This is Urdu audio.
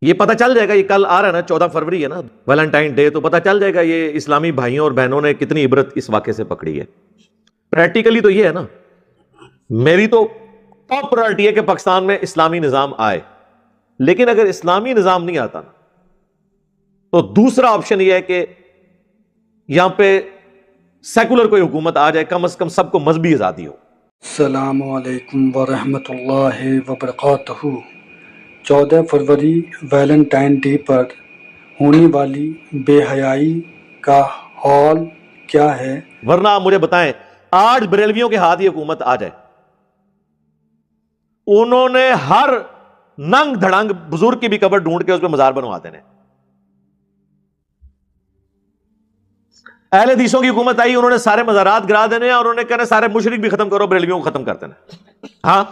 یہ پتہ چل جائے گا، یہ کل آ رہا ہے نا 14 فروری ہے نا ویلنٹائن ڈے، تو پتہ چل جائے گا یہ اسلامی بھائیوں اور بہنوں نے کتنی عبرت اس واقعے سے پکڑی ہے۔ پریکٹیکلی تو یہ ہے نا، میری تو ٹاپ پرائرٹی ہے کہ پاکستان میں اسلامی نظام آئے، لیکن اگر اسلامی نظام نہیں آتا تو دوسرا آپشن یہ ہے کہ یہاں پہ سیکولر کوئی حکومت آ جائے، کم از کم سب کو مذہبی آزادی ہو۔ السلام علیکم ورحمۃ اللہ وبرکاتہ۔ 14 فروری ویلنٹائن ڈے پر ہونے والی بے حیائی کا حال کیا ہے؟ ورنہ آپ مجھے بتائیں، آج بریلویوں کے ہاتھ یہ حکومت آ جائے، انہوں نے ہر ننگ دھڑنگ بزرگ کی بھی قبر ڈھونڈ کے اس پہ مزار بنوا دینے۔ اہل حدیثوں کی حکومت آئی، انہوں نے سارے مزارات گرا دینے اور انہوں نے کہنا سارے مشرک بھی ختم کرو، بریلویوں کو ختم کر دینا۔ ہاں